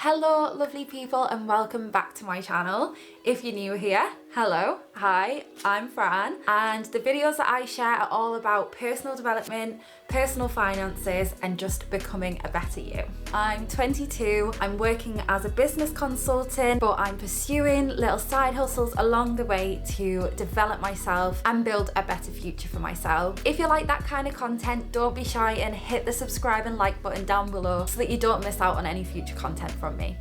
Hello lovely people and welcome back to my channel. If you're new here, hello, hi, I'm Fran and the videos that I share are all about personal development, personal finances and just becoming a better you. I'm 22, I'm working as a business consultant, but I'm pursuing little side hustles along the way to develop myself and build a better future for myself. If you like that kind of content, don't be shy and hit the subscribe and like button down below so that you don't miss out on any future content from me.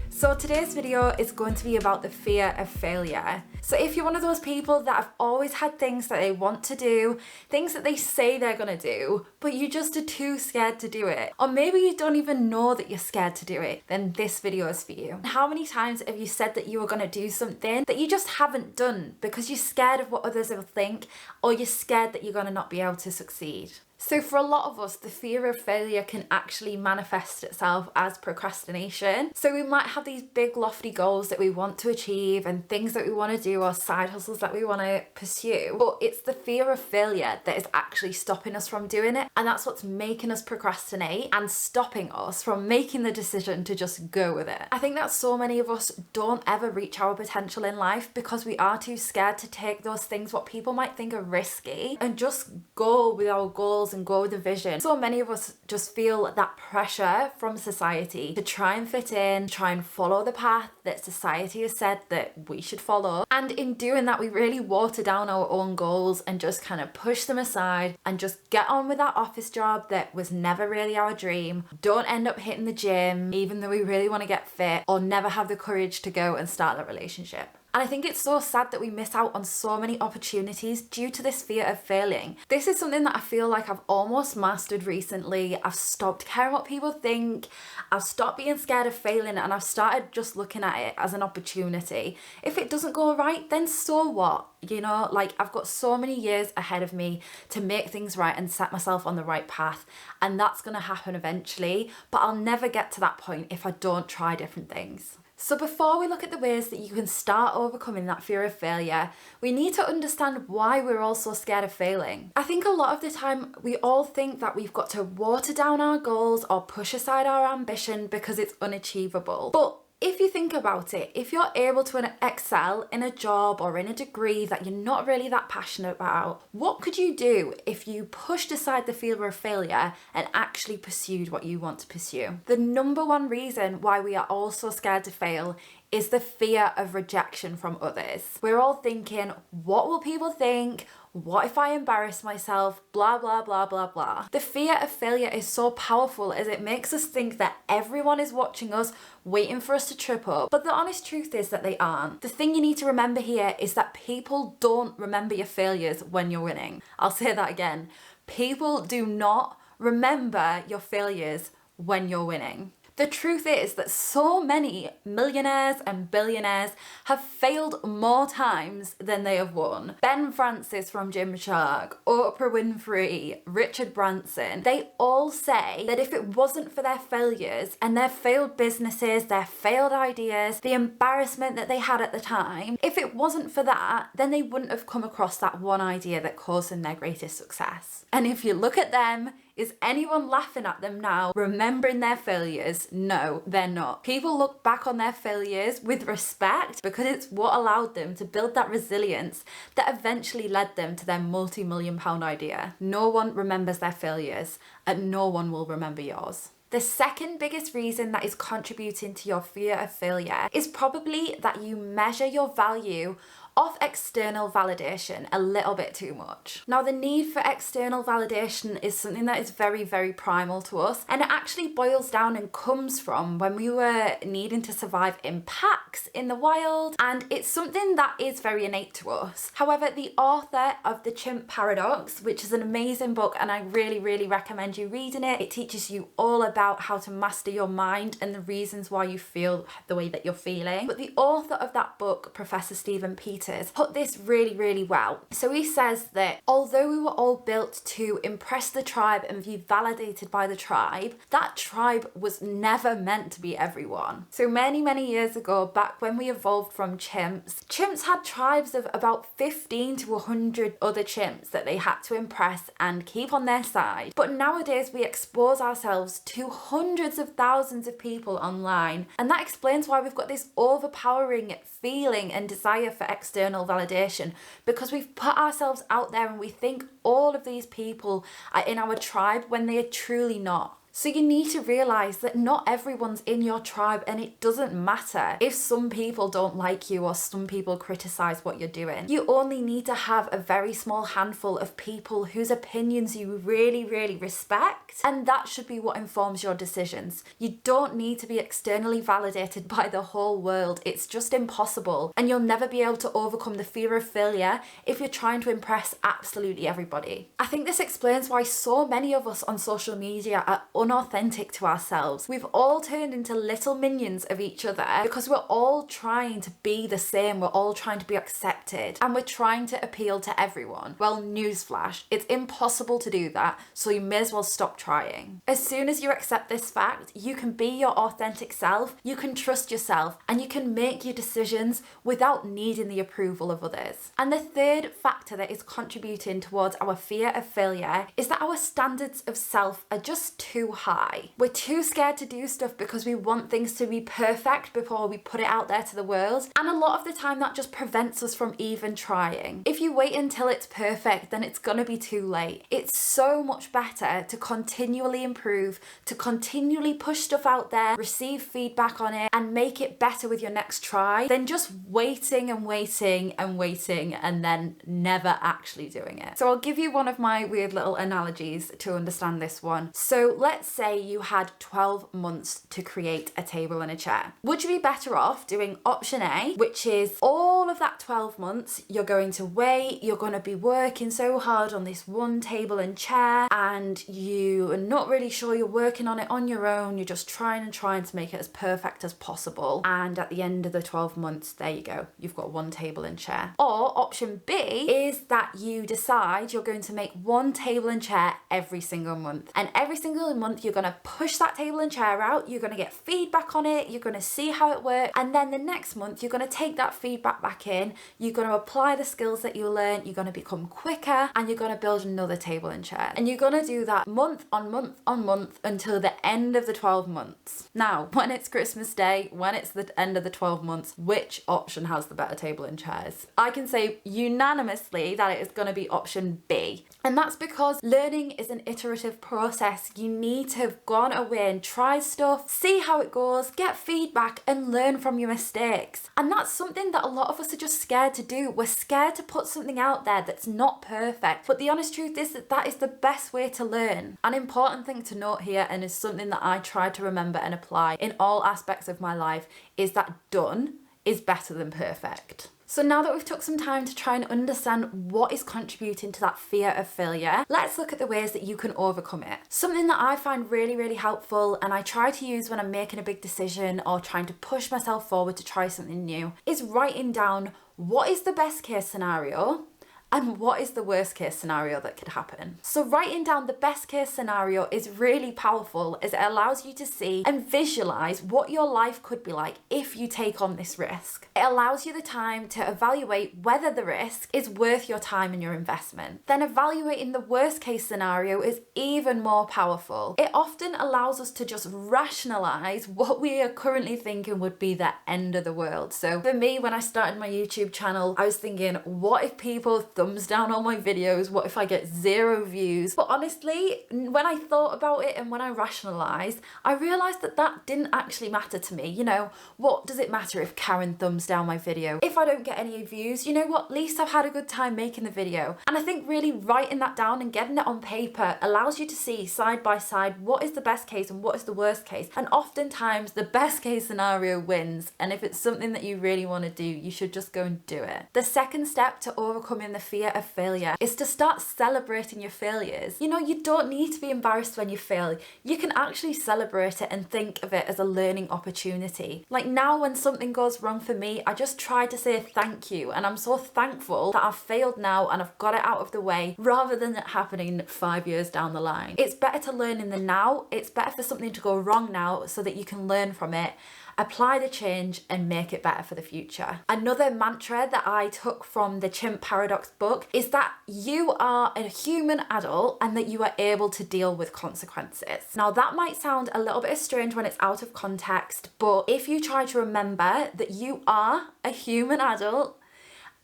So today's video is going to be about the fear of failure. So if you're one of those people that have always had things that they want to do, things that they say they're gonna do, but you just are too scared to do it, or maybe you don't even know that you're scared to do it, then this video is for you. How many times have you said that you were gonna do something that you just haven't done because you're scared of what others will think, or you're scared that you're gonna not be able to succeed? So for a lot of us, the fear of failure can actually manifest itself as procrastination. So we might have these big lofty goals that we want to achieve and things that we want to do or side hustles that we want to pursue, but it's the fear of failure that is actually stopping us from doing it, and that's what's making us procrastinate and stopping us from making the decision to just go with it. I think that so many of us don't ever reach our potential in life because we are too scared to take those things what people might think are risky and just go with our goals and go with the vision. So many of us just feel that pressure from society to try and fit in, try and follow the path that society has said that we should follow. And in doing that, we really water down our own goals and just kind of push them aside and just get on with that office job that was never really our dream. Don't end up hitting the gym, even though we really want to get fit, or never have the courage to go and start that relationship. And I think it's so sad that we miss out on so many opportunities due to this fear of failing. This is something that I feel like I've almost mastered recently. I've stopped caring what people think. I've stopped being scared of failing and I've started just looking at it as an opportunity. If it doesn't go right, then so what? You know, like I've got so many years ahead of me to make things right and set myself on the right path. And that's going to happen eventually, but I'll never get to that point if I don't try different things. So before we look at the ways that you can start overcoming that fear of failure, we need to understand why we're all so scared of failing. I think a lot of the time we all think that we've got to water down our goals or push aside our ambition because it's unachievable. But if you think about it, if you're able to excel in a job or in a degree that you're not really that passionate about, what could you do if you pushed aside the fear of failure and actually pursued what you want to pursue? The number one reason why we are all so scared to fail is the fear of rejection from others. We're all thinking, what will people think? What if I embarrass myself? Blah, blah, blah, blah, blah. The fear of failure is so powerful as it makes us think that everyone is watching us, waiting for us to trip up. But the honest truth is that they aren't. The thing you need to remember here is that people don't remember your failures when you're winning. I'll say that again. People do not remember your failures when you're winning. The truth is that so many millionaires and billionaires have failed more times than they have won. Ben Francis from Gymshark, Oprah Winfrey, Richard Branson, they all say that if it wasn't for their failures and their failed businesses, their failed ideas, the embarrassment that they had at the time, if it wasn't for that, then they wouldn't have come across that one idea that caused them their greatest success. And if you look at them, is anyone laughing at them now, remembering their failures? No, they're not. People look back on their failures with respect because it's what allowed them to build that resilience that eventually led them to their multi-million-pound idea. No one remembers their failures and no one will remember yours. The second biggest reason that is contributing to your fear of failure is probably that you measure your value off external validation a little bit too much. Now, the need for external validation is something that is very, very primal to us, and it actually boils down and comes from when we were needing to survive in packs in the wild, and it's something that is very innate to us. However, the author of The Chimp Paradox, which is an amazing book and I really, really recommend you reading it. It teaches you all about how to master your mind and the reasons why you feel the way that you're feeling. But the author of that book, Professor Stephen Peterson, creators put this really, really well. So he says that although we were all built to impress the tribe and be validated by the tribe, that tribe was never meant to be everyone. So many, many years ago, back when we evolved from chimps had tribes of about 15 to 100 other chimps that they had to impress and keep on their side. But nowadays we expose ourselves to hundreds of thousands of people online, and that explains why we've got this overpowering feeling and desire for external validation, because we've put ourselves out there and we think all of these people are in our tribe when they are truly not. So you need to realise that not everyone's in your tribe, and it doesn't matter if some people don't like you or some people criticise what you're doing. You only need to have a very small handful of people whose opinions you really, really respect, and that should be what informs your decisions. You don't need to be externally validated by the whole world. It's just impossible, and you'll never be able to overcome the fear of failure if you're trying to impress absolutely everybody. I think this explains why so many of us on social media are unauthentic to ourselves. We've all turned into little minions of each other because we're all trying to be the same, we're all trying to be accepted, and we're trying to appeal to everyone. Well, newsflash, it's impossible to do that, so you may as well stop trying. As soon as you accept this fact, you can be your authentic self, you can trust yourself, and you can make your decisions without needing the approval of others. And the third factor that is contributing towards our fear of failure is that our standards of self are just too high. We're too scared to do stuff because we want things to be perfect before we put it out there to the world, and a lot of the time that just prevents us from even trying. If you wait until it's perfect, then it's gonna be too late. It's so much better to continually improve, to continually push stuff out there, receive feedback on it, and make it better with your next try than just waiting and waiting and waiting and then never actually doing it. So I'll give you one of my weird little analogies to understand this one. So let's say you had 12 months to create a table and a chair. Would you be better off doing option A, which is all of that 12 months, you're going to wait, you're going to be working so hard on this one table and chair, and you are not really sure you're working on it on your own, you're just trying to make it as perfect as possible, and at the end of the 12 months, there you go, you've got one table and chair. Or option B is that you decide you're going to make one table and chair every single month, and every single month you're going to push that table and chair out, you're going to get feedback on it, you're going to see how it works, and then the next month you're going to take that feedback back in, you're going to apply the skills that you learned, you're going to become quicker, and you're going to build another table and chair. And you're going to do that month on month on month until the end of the 12 months. Now, when it's Christmas Day, when it's the end of the 12 months, which option has the better table and chairs? I can say unanimously that it is going to be option B. And that's because learning is an iterative process. You need to have gone away and tried stuff, see how it goes, get feedback, and learn from your mistakes. And that's something that a lot of us are just scared to do. We're scared to put something out there that's not perfect. But the honest truth is that is the best way to learn. An important thing to note here, and is something that I try to remember and apply in all aspects of my life, is that done is better than perfect. So now that we've took some time to try and understand what is contributing to that fear of failure, let's look at the ways that you can overcome it. Something that I find really, really helpful, and I try to use when I'm making a big decision or trying to push myself forward to try something new, is writing down what is the best case scenario and what is the worst case scenario that could happen. So writing down the best case scenario is really powerful, as it allows you to see and visualize what your life could be like if you take on this risk. It allows you the time to evaluate whether the risk is worth your time and your investment. Then evaluating the worst case scenario is even more powerful. It often allows us to just rationalize what we are currently thinking would be the end of the world. So for me, when I started my YouTube channel, I was thinking, what if people thumbs down on my videos? What if I get 0 views? But honestly, when I thought about it and when I rationalized, I realized that that didn't actually matter to me. You know, what does it matter if Karen thumbs down my video? If I don't get any views, you know what? At least I've had a good time making the video. And I think really writing that down and getting it on paper allows you to see side by side what is the best case and what is the worst case. And oftentimes the best case scenario wins. And if it's something that you really want to do, you should just go and do it. The second step to overcoming the fear of failure is to start celebrating your failures. You know, you don't need to be embarrassed when you fail. You can actually celebrate it and think of it as a learning opportunity. Like now when something goes wrong for me, I just try to say thank you, and I'm so thankful that I've failed now and I've got it out of the way rather than it happening 5 years down the line. It's better to learn in the now. It's better for something to go wrong now so that you can learn from it, apply the change and make it better for the future. Another mantra that I took from the Chimp Paradox book is that you are a human adult and that you are able to deal with consequences. Now that might sound a little bit strange when it's out of context, but if you try to remember that you are a human adult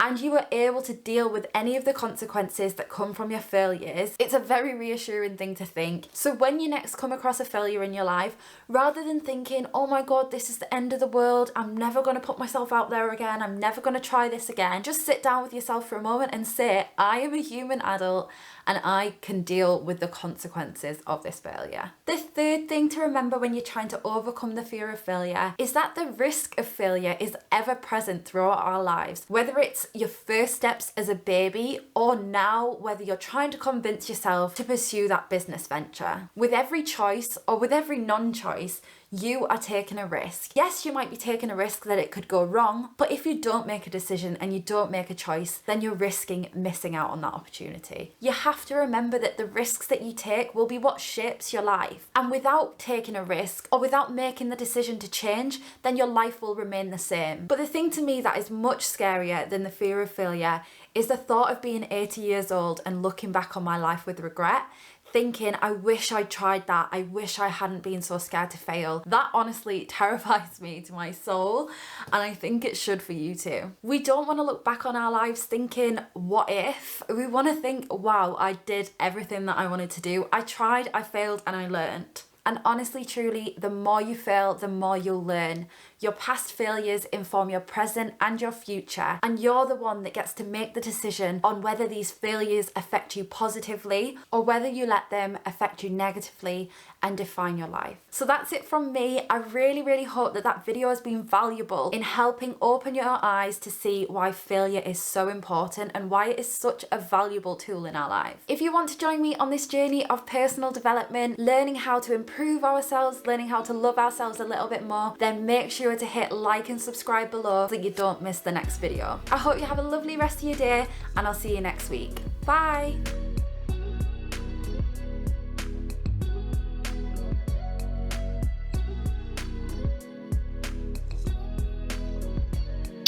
and you are able to deal with any of the consequences that come from your failures, it's a very reassuring thing to think. So when you next come across a failure in your life, rather than thinking, oh my God, this is the end of the world, I'm never going to put myself out there again, I'm never going to try this again, just sit down with yourself for a moment and say, I am a human adult and I can deal with the consequences of this failure. The third thing to remember when you're trying to overcome the fear of failure is that the risk of failure is ever present throughout our lives. Whether it's your first steps as a baby or now whether you're trying to convince yourself to pursue that business venture. With every choice or with every non-choice, you are taking a risk. Yes, you might be taking a risk that it could go wrong, but if you don't make a decision and you don't make a choice, then you're risking missing out on that opportunity. You have to remember that the risks that you take will be what shapes your life. And without taking a risk or without making the decision to change, then your life will remain the same. But the thing to me that is much scarier than the fear of failure is the thought of being 80 years old and looking back on my life with regret, thinking, I wish I'd tried that. I wish I hadn't been so scared to fail. That honestly terrifies me to my soul, and I think it should for you too. We don't want to look back on our lives thinking, what if? We want to think, wow, I did everything that I wanted to do. I tried, I failed, and I learned. And honestly, truly, the more you fail, the more you'll learn. Your past failures inform your present and your future, and you're the one that gets to make the decision on whether these failures affect you positively or whether you let them affect you negatively and define your life. So that's it from me. I really, really hope that that video has been valuable in helping open your eyes to see why failure is so important and why it is such a valuable tool in our life. If you want to join me on this journey of personal development, learning how to improve ourselves, learning how to love ourselves a little bit more, then make sure to hit like and subscribe below so that you don't miss the next video. I hope you have a lovely rest of your day, and I'll see you next week. Bye!